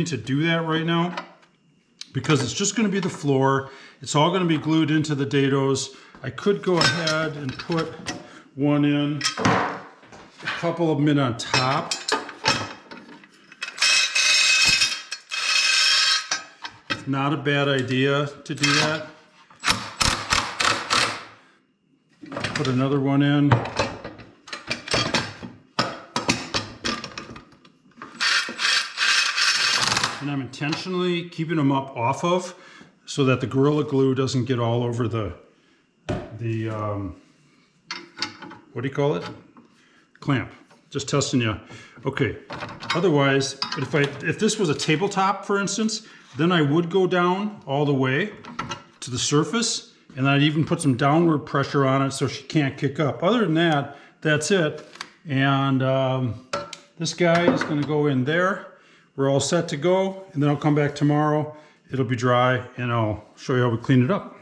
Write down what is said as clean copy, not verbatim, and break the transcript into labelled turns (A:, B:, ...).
A: To do that right now because it's just going to be the floor. It's all going to be glued into the dados. I could go ahead and put one in, a couple of them in on top. It's not a bad idea to do that. Put another one in. And I'm intentionally keeping them up off of so that the Gorilla Glue doesn't get all over the what do you call it? Clamp. Just testing you. Okay. Otherwise, if this was a tabletop, for instance, then I would go down all the way to the surface, and I'd even put some downward pressure on it so she can't kick up. Other than that, that's it. And this guy is going to go in there. We're all set to go, and then I'll come back tomorrow. It'll be dry, and I'll show you how we clean it up.